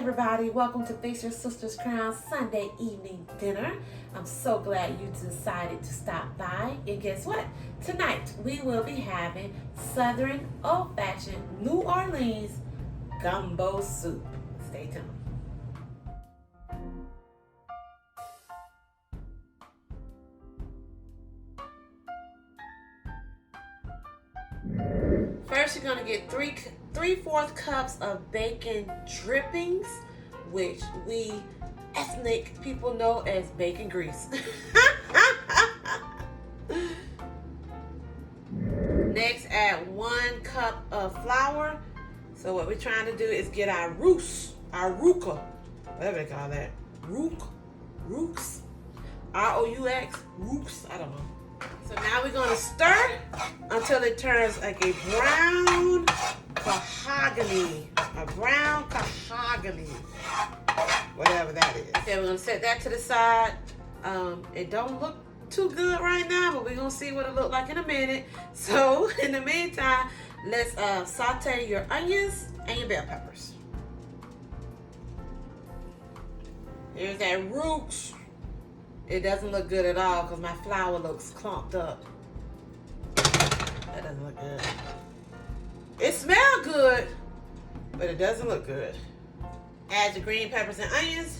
everybody, welcome to Fix Your Sister's Crown Sunday evening dinner. I'm so glad you decided to stop by. And guess what? Tonight we will be having Southern old-fashioned New Orleans gumbo soup. Stay tuned. First, you're going to get 3/4 cups of bacon drippings, which we ethnic people know as bacon grease. Next, add 1 cup of flour. So what we're trying to do is get our ROUX, whatever they call that, ROUX, R-O-U-X, ROUX, I don't know. So now we're going to stir until it turns like a brown mahogany, whatever that is. Okay, we're going to set that to the side. It don't look too good right now, but we're going to see what it look like in a minute. So in the meantime, let's saute your onions and your bell peppers. Here's that ROUX. It doesn't look good at all because my flour looks clumped up. That doesn't look good. It smells good, but it doesn't look good. Add your green peppers and onions.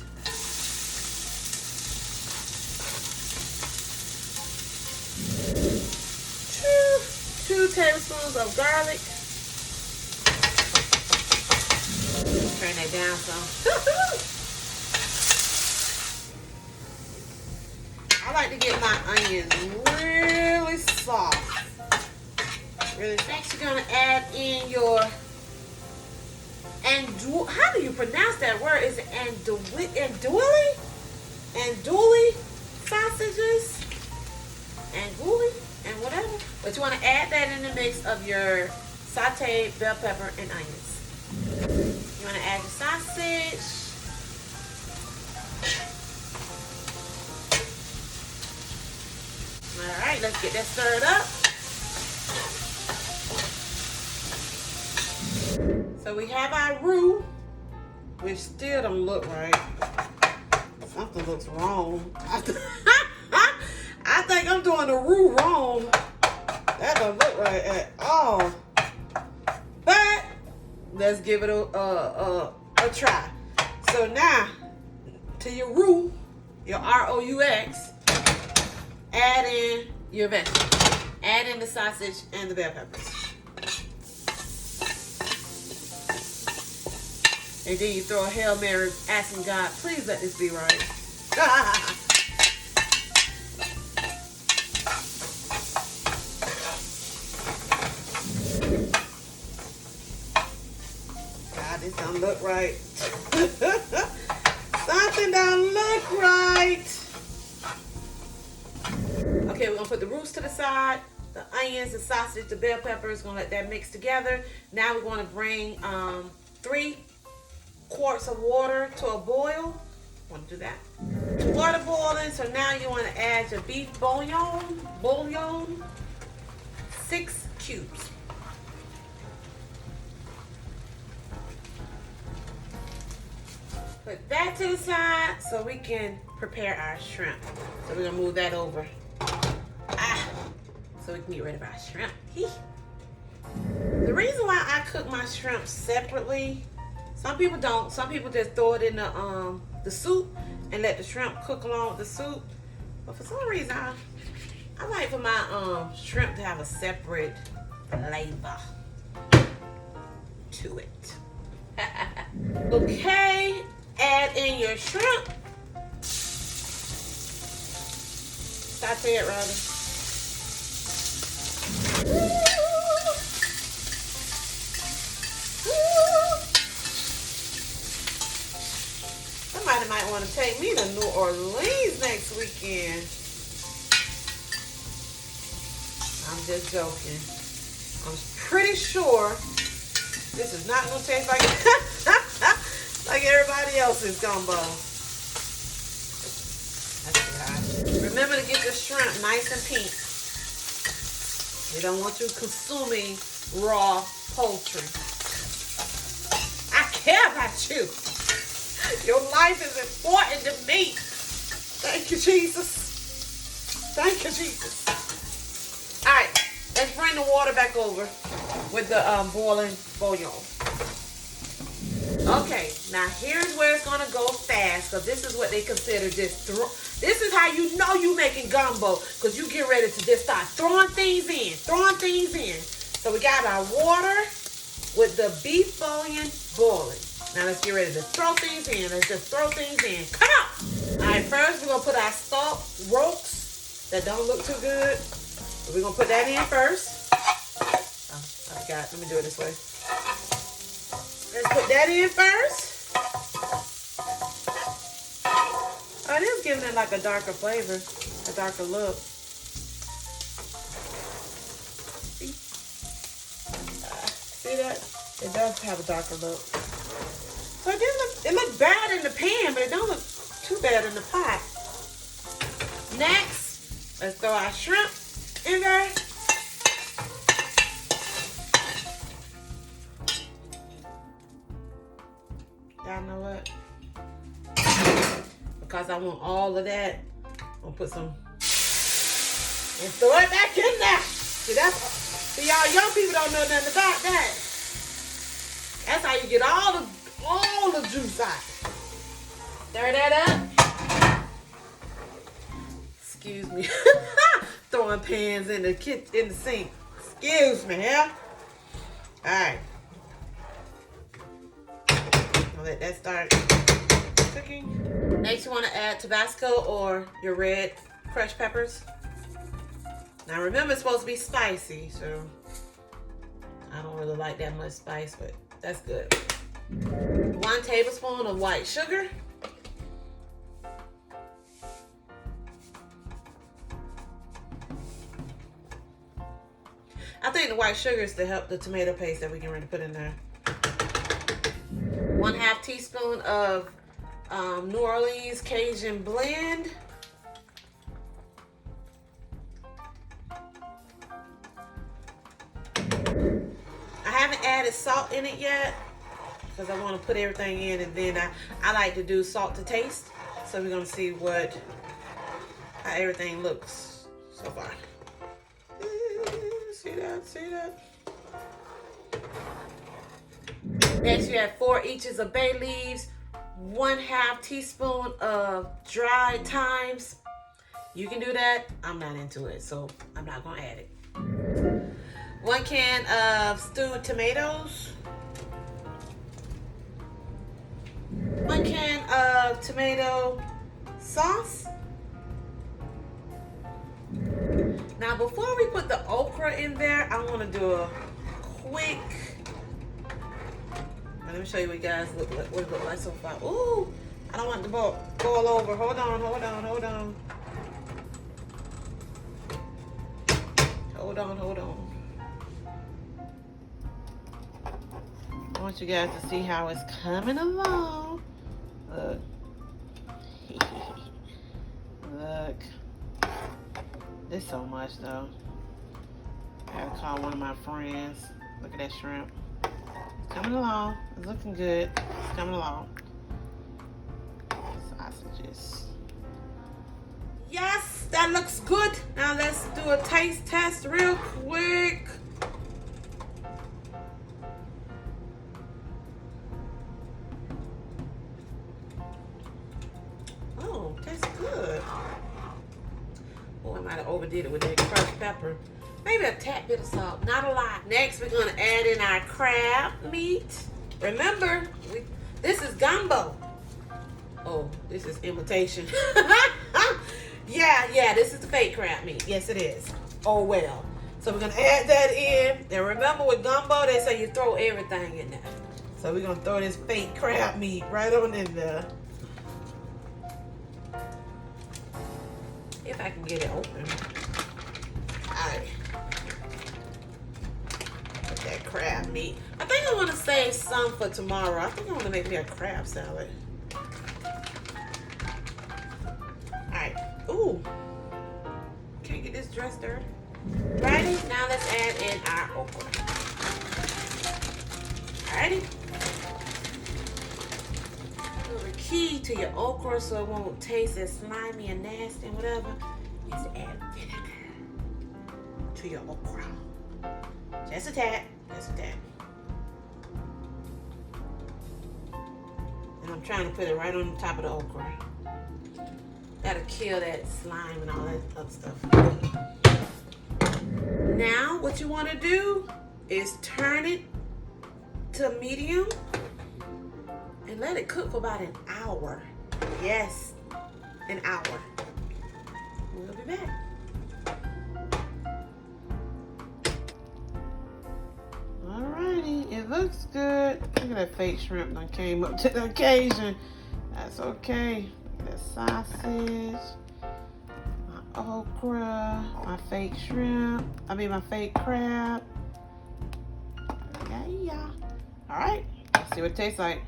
Two tablespoons of garlic. Turn that down some. I like to get my onions really soft. Next, you're gonna add in your how do you pronounce that word? Is it andouille? Andouille sausages? Andouille and whatever. But you want to add that in the mix of your sauteed bell pepper and onions. You want to add your sausage. All right, let's get that stirred up. So we have our roux, which still don't look right. Something looks wrong. I think I'm doing the roux wrong. That don't look right at all. But let's give it a try. So now, to your roux, your ROUX, add in your vegetables. Add in the sausage and the bell peppers. And then you throw a Hail Mary asking God, please let this be right. God, this don't look right. Something don't look right. Okay, we're gonna put the roux to the side, the onions, the sausage, the bell peppers, gonna let that mix together. Now we're gonna bring 3 quarts of water to a boil. Want to do that? The water boiling, so now you want to add your beef bouillon, 6 cubes. Put that to the side so we can prepare our shrimp. So we're gonna move that over. So we can get rid of our shrimp. The reason why I cook my shrimp separately, some people don't. Some people just throw it in the soup and let the shrimp cook along with the soup. But for some reason, I like for my shrimp to have a separate flavor to it. Okay, add in your shrimp. Saute it rather. Somebody might want to take me to New Orleans next weekend. I'm just joking. I'm pretty sure this is not going to taste like like everybody else's gumbo. That's right. Remember to get your shrimp nice and pink. We don't want you consuming raw poultry. I care about you. Your life is important to me. Thank you, Jesus. Thank you, Jesus. All right, let's bring the water back over with the boiling bouillon. Okay, now here's where it's gonna go fast, because this is what they consider just this is how you know you making gumbo, because you get ready to just start throwing things in. So we got our water with the beef bouillon boiling. Now let's get ready to throw things in. Let's just throw things in. Come on! All right, first we're gonna put our salt ROUX that don't look too good. So we're gonna put that in first. Oh, I got. Let me do it this way. Let's put that in first. Oh, it is giving it like a darker flavor, a darker look. See that? It does have a darker look. So it look bad in the pan, but it don't look too bad in the pot. Next, let's throw our shrimp in there. Y'all know what? Because I want all of that, I'm gonna put some and throw it back in there. See, y'all young people don't know nothing about that. That's how you get all the juice out. Stir that up. Excuse me. Throwing pans in the sink. Excuse me, yeah? Alright. I'll let that start cooking. Next you want to add Tabasco or your red crushed peppers. Now remember, it's supposed to be spicy, so I don't really like that much spice, but that's good. 1 tablespoon of white sugar. I think the white sugar is to help the tomato paste that we're getting ready to put in there. 1/2 teaspoon of New Orleans Cajun blend. I haven't added salt in it yet because I want to put everything in, and then I like to do salt to taste. So we're gonna see how everything looks so far. See that? Next you add 4 inches of bay leaves, 1/2 teaspoon of dried thymes. You can do that. I'm not into it, so I'm not gonna add it. 1 can of stewed tomatoes. 1 can of tomato sauce. Now before we put the okra in there, I want to do a quick, let me show you what guys what it look like so far. Ooh, I don't want the boil over. Hold on. Hold on. I want you guys to see how it's coming along. Look. Look. There's so much though. I gotta call one of my friends. Look at that shrimp. It's coming along. It's looking good. It's coming along. Sausages. Yes, that looks good. Now let's do a taste test real quick. Oh, tastes good. Oh, I might have overdid it with that crushed pepper. Maybe a tad bit of salt, not a lot. Next, we're gonna add in our crab meat. Remember, this is gumbo. Oh, this is imitation. Yeah, this is the fake crab meat. Yes, it is. Oh, well. So we're gonna add that in. And remember with gumbo, they say you throw everything in there. So we're gonna throw this fake crab meat right on in there. If I can get it open. Alright. Put that crab meat. I think I want to save some for tomorrow. I think I want to make me a crab salad. Alright. Ooh. Can't get this dressed dirty. Ready? Now let's add in our okra. Alrighty. Over key to your okra so it won't taste as slimy and nasty and whatever is add vinegar to your okra. Just a tad, just a tad. And I'm trying to put it right on the top of the okra. Gotta kill that slime and all that other stuff. Now, what you want to do is turn it to medium and let it cook for about an hour. Yes, an hour. We'll be back. Alrighty, it looks good. Look at that fake shrimp that came up to the occasion. That's okay. Look at that sausage, my okra, my fake shrimp. My fake crab. Yeah. Alright, let's see what it tastes like.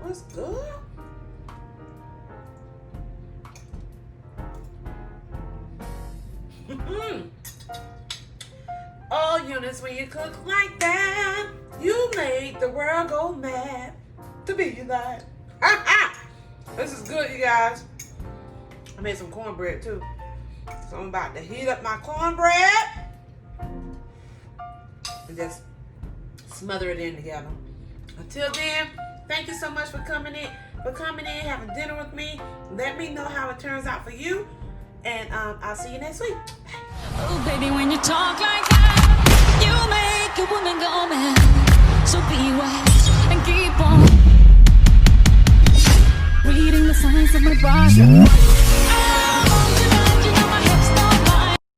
What's good? Oh, Eunice, when you cook like that, you make the world go mad to be like. This is good, you guys. I made some cornbread too. So I'm about to heat up my cornbread and just smother it in together. Until then, thank you so much for coming in, having dinner with me. Let me know how it turns out for you. And I'll see you next week. Oh, baby, when you talk like that, you make a woman go mad. So be wise and keep on reading the signs of my body.